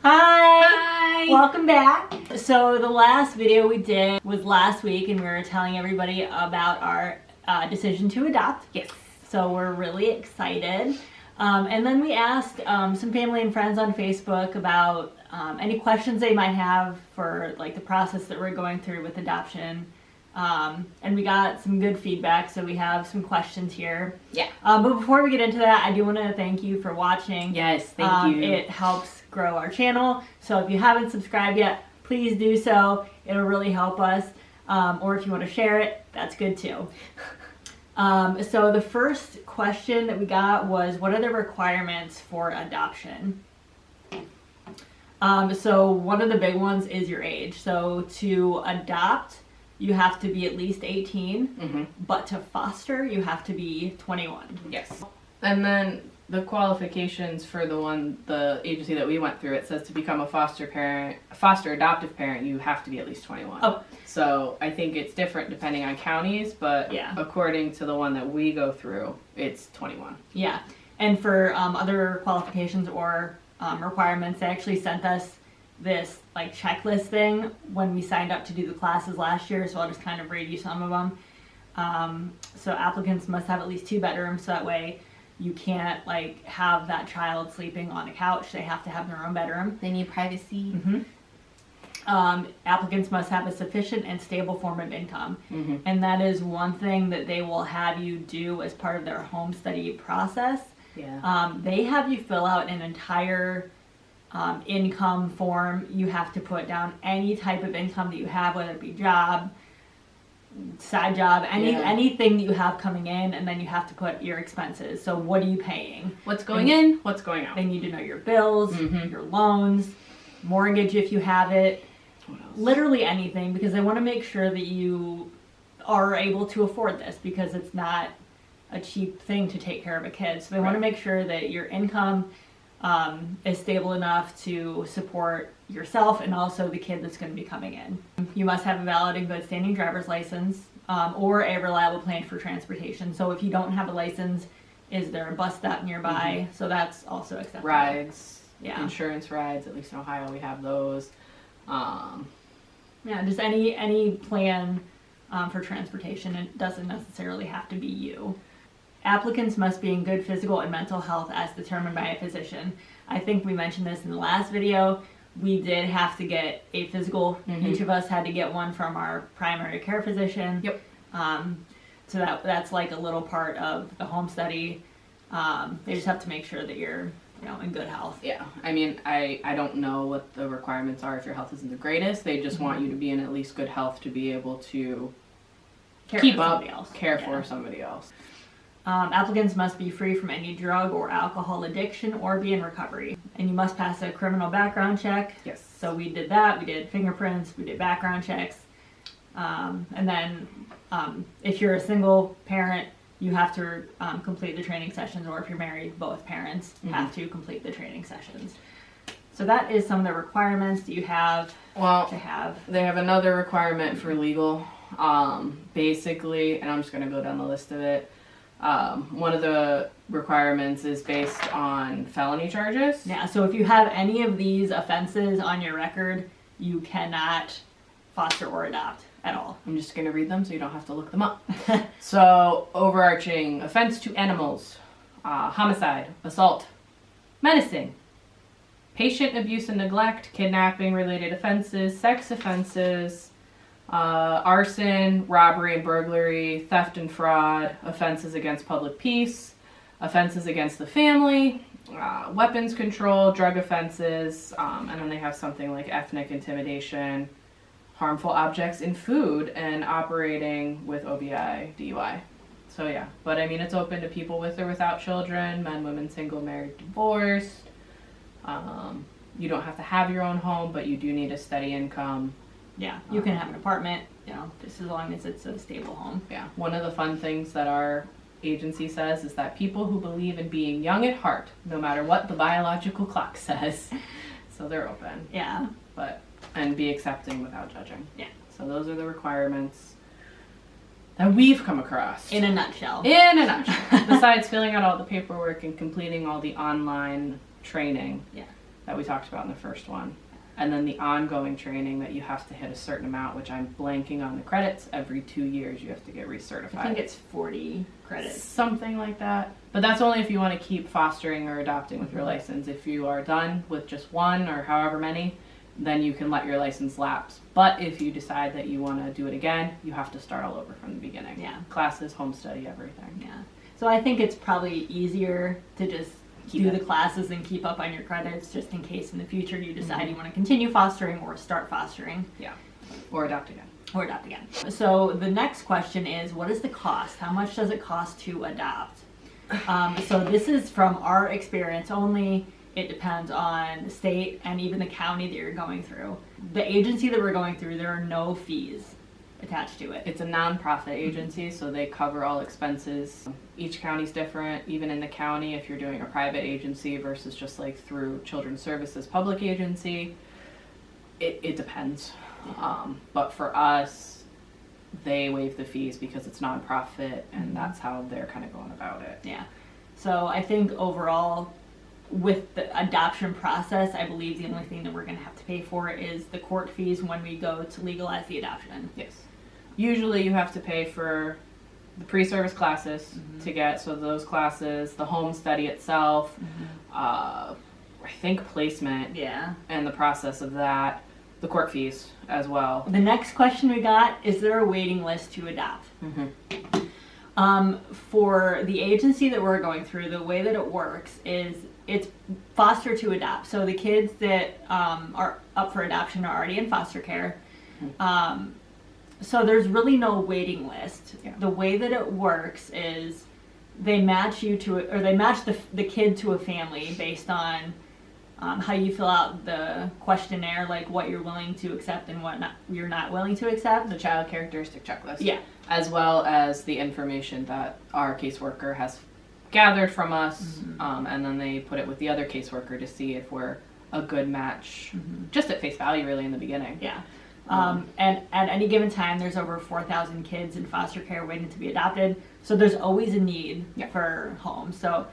Hi! Hi! Welcome back. So the last video we did was last week and we were telling everybody about our decision to adopt. Yes. So we're really excited. And then we asked some family and friends on Facebook about any questions they might have for like the process that we're going through with adoption. And we got some good feedback, so we have some questions here. Yeah. But before we get into that, I do want to thank you for watching. Yes, thank you. It helps grow our channel. So if you haven't subscribed yet, please do so. It'll really help us. Or if you want to share it, that's good too. So the first question that we got was, what are the requirements for adoption? So one of the big ones is your age. So to adopt, you have to be at least 18, but to foster, you have to be 21. Yes. And then the qualifications for the agency that we went through, it says to become a foster adoptive parent, you have to be at least 21. Oh. So I think it's different depending on counties, but yeah, according to the one that we go through, it's 21. Yeah. And for other qualifications or requirements, they actually sent us this like checklist thing when we signed up to do the classes last year, so I'll just kind of read you some of them. So applicants must have at least 2 bedrooms, so that way you can't like have that child sleeping on a couch. They have to have their own bedroom. They need privacy. Applicants must have a sufficient and stable form of income, and that is one thing that they will have you do as part of their home study process. Yeah. They have you fill out an entire income form. You have to put down any type of income that you have, whether it be job, side job, anything that you have coming in, and then you have to put your expenses. So what are you paying? What's going in? What's going out? They need to know your bills, your loans, mortgage if you have it, literally anything, because they want to make sure that you are able to afford this, because it's not a cheap thing to take care of a kid. So they want to make sure that your income is stable enough to support yourself and also the kid that's going to be coming in. You must have a valid and good standing driver's license or a reliable plan for transportation. So if you don't have a license, is there a bus stop nearby? So that's also acceptable. Rides, insurance rides, at least in Ohio we have those. Yeah, just any plan for transportation. It doesn't necessarily have to be you. Applicants must be in good physical and mental health as determined by a physician. I think we mentioned this in the last video. We did have to get a physical. Each of us had to get one from our primary care physician. Yep. So that's like a little part of the home study. They just have to make sure that you're in good health. Yeah. I mean, I don't know what the requirements are if your health isn't the greatest. They just want you to be in at least good health to be able to keep up, care for somebody else. Applicants must be free from any drug or alcohol addiction or be in recovery. And you must pass a criminal background check. Yes. So we did that. We did fingerprints. We did background checks. And then if you're a single parent, you have to complete the training sessions, or if you're married, both parents have to complete the training sessions. So that is some of the requirements that you have to have. They have another requirement for legal. Basically, and I'm just going to go down the list of it. One of the requirements is based on felony charges. Yeah, so if you have any of these offenses on your record, you cannot foster or adopt at all. I'm just going to read them so you don't have to look them up. So, overarching offense to animals, homicide, assault, menacing, patient abuse and neglect, kidnapping related offenses, sex offenses, arson, robbery and burglary, theft and fraud, offenses against public peace, offenses against the family, weapons control, drug offenses, and then they have something like ethnic intimidation, harmful objects in food, and operating with OBI, DUI. So yeah, but I mean, it's open to people with or without children, men, women, single, married, divorced. You don't have to have your own home, but you do need a steady income. Yeah, you can have an apartment, just as long as it's a stable home. Yeah, one of the fun things that our agency says is that people who believe in being young at heart, no matter what the biological clock says, so they're open. Yeah. And be accepting without judging. Yeah. So those are the requirements that we've come across. In a nutshell. In a nutshell. Besides filling out all the paperwork and completing all the online training. Yeah. that we talked about in the first one. And then the ongoing training that you have to hit a certain amount, which I'm blanking on the credits. Every 2 years you have to get recertified. I think it's 40 credits. Something like that. But that's only if you want to keep fostering or adopting with your license. If you are done with just one or however many, then you can let your license lapse. But if you decide that you want to do it again, you have to start all over from the beginning. Yeah. Classes, home study, everything. Yeah. So I think it's probably easier to just do the classes and keep up on your credits, just in case in the future you decide you want to continue fostering or start fostering. Yeah. Or adopt again. Or adopt again. So the next question is, what is the cost? How much does it cost to adopt? So this is from our experience only. It depends on the state and even the county that you're going through. The agency that we're going through, there are no fees attached to it. It's a nonprofit agency, so they cover all expenses. Each county's different. Even in the county, if you're doing a private agency versus just like through Children's Services public agency, it depends. But for us, they waive the fees because it's nonprofit, and that's how they're kind of going about it. Yeah. So I think overall, with the adoption process, I believe the only thing that we're going to have to pay for is the court fees when we go to legalize the adoption. Yes. Usually you have to pay for the pre-service classes to get, so those classes, the home study itself, I think placement, and the process of that, the court fees as well. The next question we got, is there a waiting list to adopt? For the agency that we're going through, the way that it works is it's foster to adopt. So the kids that are up for adoption are already in foster care. So there's really no waiting list. Yeah. The way that it works is they match you to, or they match the kid to a family based on how you fill out the questionnaire, like what you're willing to accept and what you're not willing to accept. The child characteristic checklist. Yeah. As well as the information that our caseworker has gathered from us, and then they put it with the other caseworker to see if we're a good match, just at face value really in the beginning. Yeah. And at any given time, there's over 4,000 kids in foster care waiting to be adopted. So there's always a need for homes. So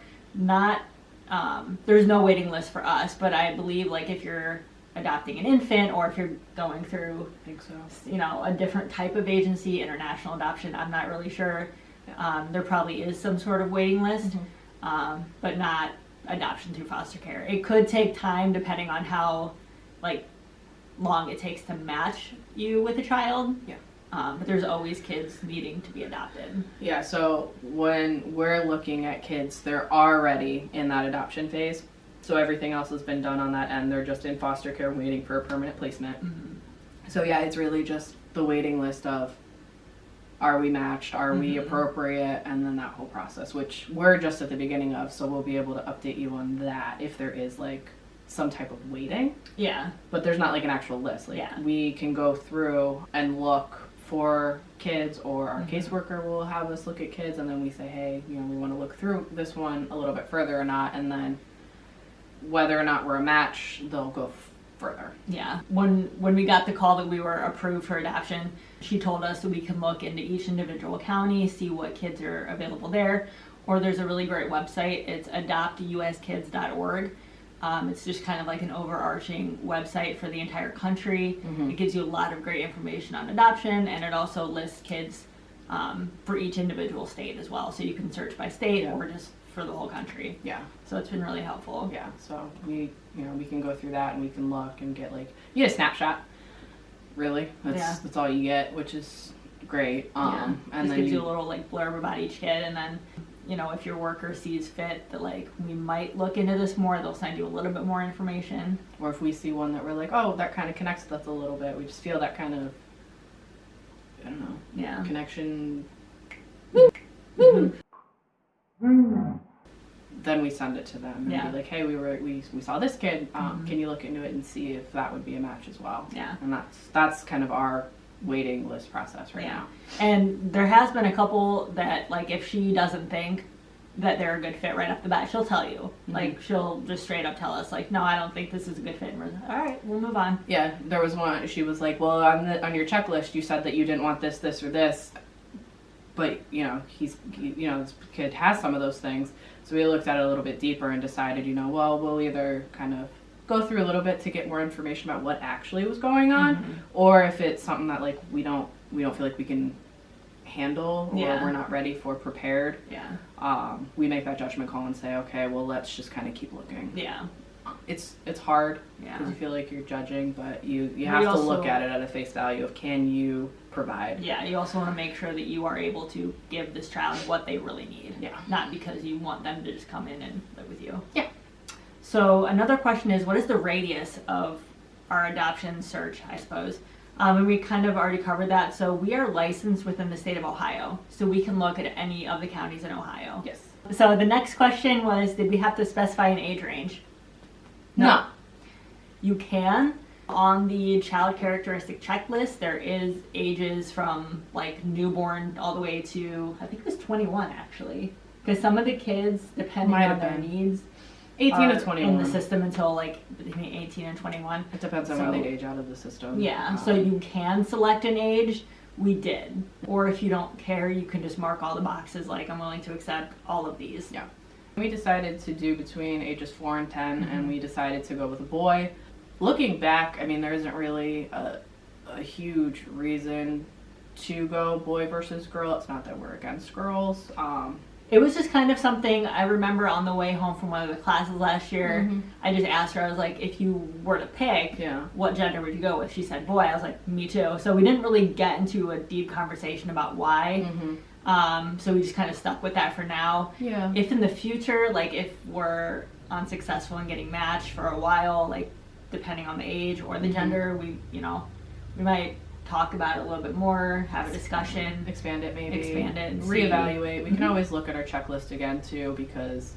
there's no waiting list for us, but I believe like if you're adopting an infant or if you're going through, I think so. a different type of agency, international adoption, I'm not really sure. There probably is some sort of waiting list, but not adoption through foster care. It could take time depending on how long it takes to match you with a child. Yeah. But there's always kids needing to be adopted. Yeah, so when we're looking at kids, they're already in that adoption phase. So everything else has been done on that end. They're just in foster care waiting for a permanent placement. So yeah, it's really just the waiting list of, are we matched? Are we appropriate? And then that whole process, which we're just at the beginning of, so we'll be able to update you on that if there is some type of waiting. Yeah. But there's not an actual list. We can go through and look for kids, or our caseworker will have us look at kids, and then we say, hey, we want to look through this one a little bit further or not, and then whether or not we're a match, they'll go further. Yeah. When we got the call that we were approved for adoption, she told us that we can look into each individual county, see what kids are available there, or there's a really great website. It's adoptuskids.org. It's just kind of like an overarching website for the entire country. It gives you a lot of great information on adoption, and it also lists kids for each individual state as well. So you can search by state or just for the whole country. Yeah. So it's been really helpful. Yeah. So we can go through that and we can look and get you get a snapshot. Really, that's all you get, which is great. And just then gives you a little blurb about each kid, and then if your worker sees fit that we might look into this more, they'll send you a little bit more information. Or if we see one that we're like, oh, that kind of connects with us a little bit, we just feel that kind of, I don't know, connection. Then we send it to them and be like, hey, we saw this kid. Can you look into it and see if that would be a match as well? Yeah. And that's kind of our waiting list process right now. And there has been a couple that if she doesn't think that they're a good fit right off the bat, she'll tell you. She'll just straight up tell us no, I don't think this is a good fit, and we're like, all right, we'll move on. Yeah, there was one, she was like, well, on your checklist you said that you didn't want this or this, but this kid has some of those things. So we looked at it a little bit deeper and decided, well, we'll either kind of go through a little bit to get more information about what actually was going on, or if it's something that like we don't feel like we can handle, or we're not ready for prepared. We make that judgment call and say, okay, well, let's just kind of keep looking. It's hard because you feel like you're judging, but you have to look at it at a face value of, can you provide? You also want to make sure that you are able to give this child what they really need. Not because you want them to just come in and live with you. So another question is, what is the radius of our adoption search, I suppose? And we kind of already covered that. So we are licensed within the state of Ohio, so we can look at any of the counties in Ohio. So the next question was, did we have to specify an age range? No. You can. On the child characteristic checklist, there is ages from like newborn all the way to, I think it was 21 actually. Because some of the kids, depending on their needs, 18 to 21 in the system until like between 18 and 21. It depends on when they age out of the system. So you can select an age. We did. Or if you don't care, you can just mark all the boxes like, I'm willing to accept all of these. We decided to do between ages 4 and 10, and we decided to go with a boy. Looking back, I mean, there isn't really a huge reason to go boy versus girl. It's not that we're against girls. It was just kind of something I remember on the way home from one of the classes last year. I just asked her, I was like, if you were to pick, what gender would you go with? She said boy. I was like, me too. So we didn't really get into a deep conversation about why. So we just kind of stuck with that for now. If in the future, like if we're unsuccessful in getting matched for a while, like depending on the age or the gender, we might talk about it a little bit more, have a discussion, expand it, and reevaluate. We can always look at our checklist again too, because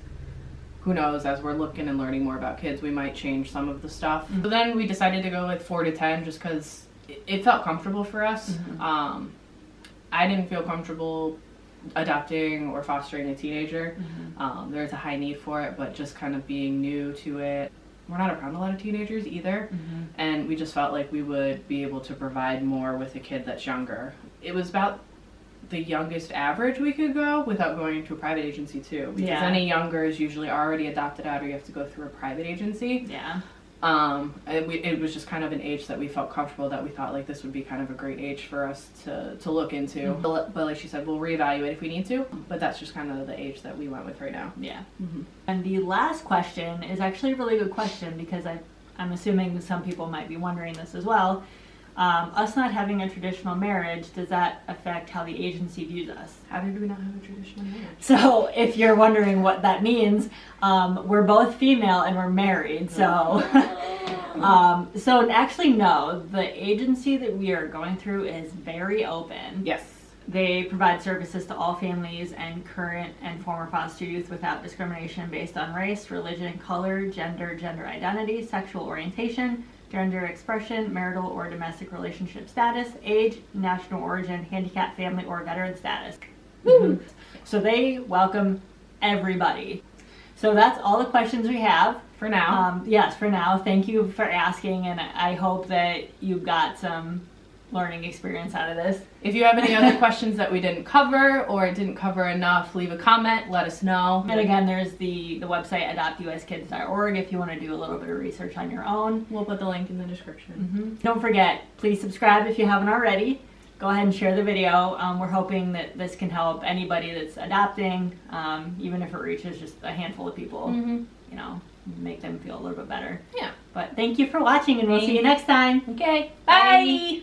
who knows, as we're looking and learning more about kids, we might change some of the stuff. So then we decided to go with 4 to 10 just because it felt comfortable for us. I didn't feel comfortable adopting or fostering a teenager. There's a high need for it, but just kind of being new to it. We're not around a lot of teenagers either, and we just felt like we would be able to provide more with a kid that's younger. It was about the youngest average we could go without going to a private agency too, because any younger is usually already adopted out, or you have to go through a private agency. It was just kind of an age that we felt comfortable, that we thought like this would be kind of a great age for us to look into. But like she said, we'll reevaluate if we need to, but that's just kind of the age that we went with right now. And the last question is actually a really good question, because I'm assuming some people might be wondering this as well. Us not having a traditional marriage, does that affect how the agency views us? How did we not have a traditional marriage? So if you're wondering what that means, we're both female and we're married. So, so actually no, the agency that we are going through is very open. They provide services to all families and current and former foster youth without discrimination based on race, religion, color, gender identity, sexual orientation, gender expression, marital or domestic relationship status, age, national origin, handicapped family, or veteran status. So they welcome everybody. So that's all the questions we have. For now. Yes, for now. Thank you for asking, and I hope that you got some learning experience out of this. If you have any other questions that we didn't cover or didn't cover enough, leave a comment, let us know. And again, there's the website adoptuskids.org if you want to do a little bit of research on your own. We'll put the link in the description. Don't forget, please subscribe if you haven't already. Go ahead and share the video. We're hoping that this can help anybody that's adopting, even if it reaches just a handful of people, you know, make them feel a little bit better. But thank you for watching, and we'll see you next time. Okay, bye.